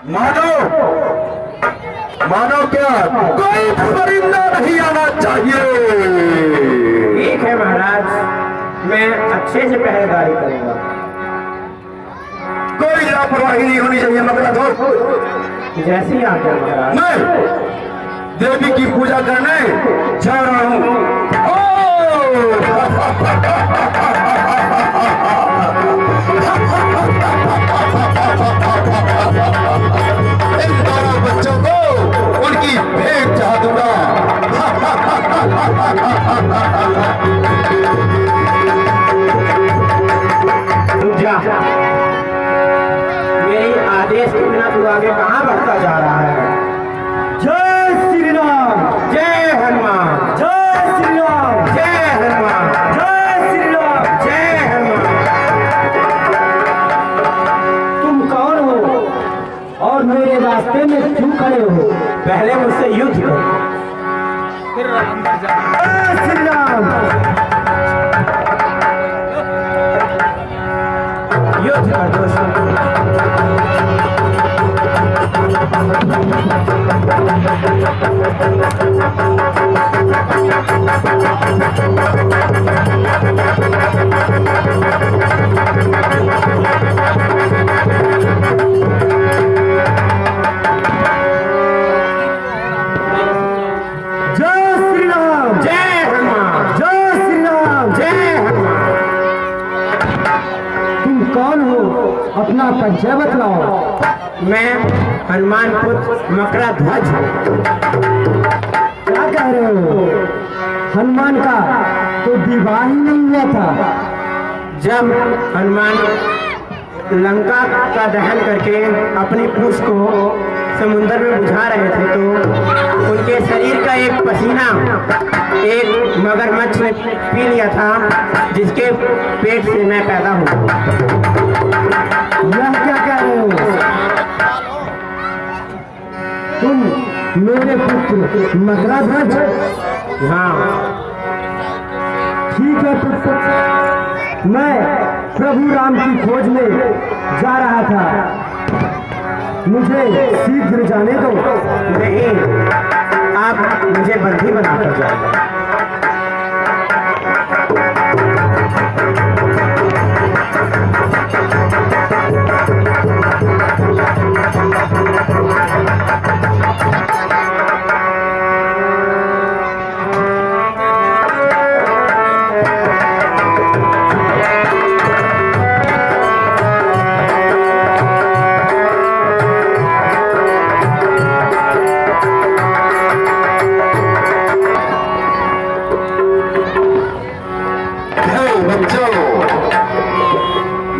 मानो मानो क्या कोई परिंदा नहीं आना चाहिए। ठीक है महाराज, मैं अच्छे से पहरेदारी करूंगा। कोई लापरवाही नहीं होनी चाहिए। मकड़ा दो जैसे ही आज्ञा महाराज। मैं देवी की पूजा करने जा रहा हूँ। इन दोनों बच्चों को उनकी भेंट चाह दूंगा। जा, मेरी आदेश के बिना तू आगे कहाँ बढ़ता जा रहा है? जय श्री राम, जय हनुमान, जय श्री राम, जय हनुमान, जय श्री राम, जय हनुमान। तुम कौन हो और मेरे रास्ते में क्यों खड़े हो? पहले मुझसे युद्ध करो। जय श्री राम। युद्ध कर दोस्तों। जय श्री राम, जय हनुमान, जय श्री राम। जय हनुमान। तुम कौन हो? अपना परिचय बतलाओ। मैं हनुमान पुत्र मकरा ध्वज हूँ। क्या कह रहे हो? हनुमान का तो विवाह ही नहीं हुआ था। जब हनुमान लंका का दहन करके अपनी पूंछ को समुद्र में बुझा रहे थे तो उनके शरीर का एक पसीना एक मगरमच्छ ने पी लिया था, जिसके पेट से मैं पैदा हुआ। यह क्या कह रहे हो? तुम मेरे पुत्र मकराध्वज? हाँ, ठीक है पुत्र, मैं प्रभु राम की खोज में जा रहा था, मुझे शीघ्र जाने दो। नहीं, आप मुझे बंदी बनाकर जाओ।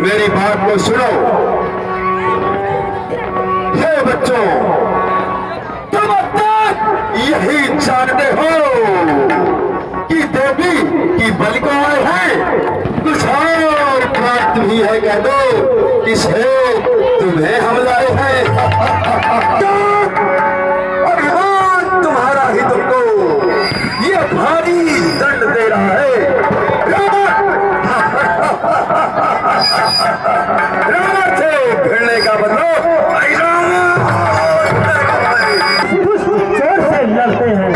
मेरी बात को सुनो। हे बच्चों, तुम अब तक यही जानते हो कि देवी की बलि को आए हैं। कुछ और बात भी है कह दो, किसे तुम्हें हम लाए हैं। भगवान तुम्हारा ही तुमको ये भारी दंड दे रहा है। रावण से भिड़ने का मतलब जोर से लड़ते हैं।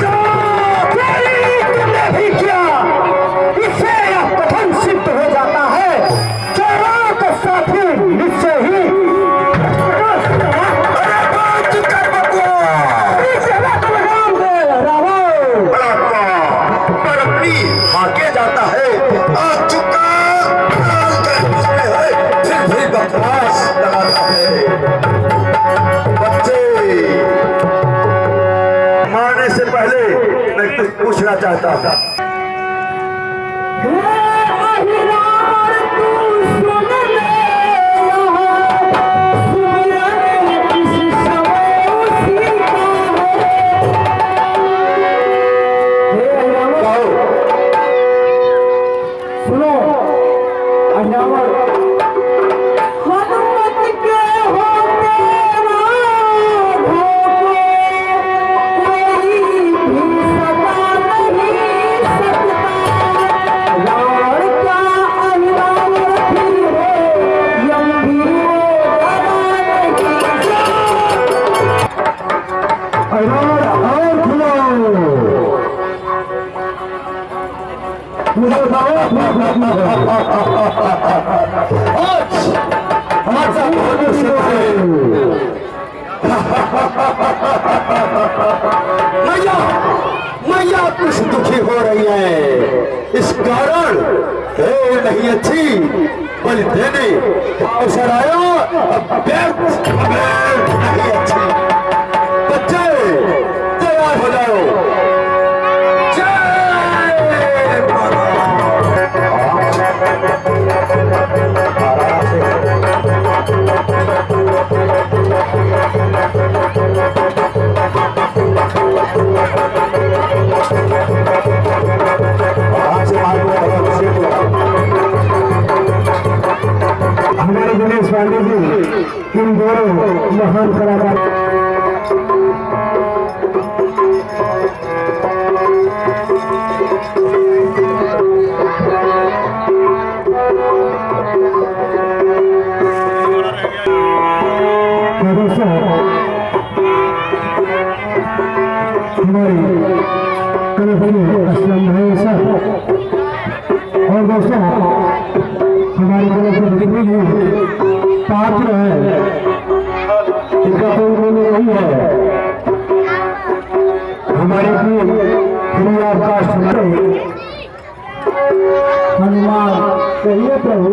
तुमने भी किया, इससे यह कथन सिद्ध हो जाता है चोरों का साथी निश्चय ही। पर अपनी आगे जाता है। आज चुका बकवास लगाता है। बच्चे, मारने से पहले मैं कुछ पूछना चाहता था। सुनो अनावर, मुझे बताओ अपनी खुशी है। आज होने से मैया मैया कुछ दुखी हो रही है, इस कारण नहीं अच्छी बल देने अवसर आया, व्यर्थ नहीं अच्छी। बच्चे तैयार हो जाओ। हमारे दिनेश पांडे जी इन दोनों महान कलाकार हमारी असलम भाई साहब और दोस्तों हमारे जितने भी पात्र है इनका कोई नहीं है। हमारे हनुमान कहिए प्रभु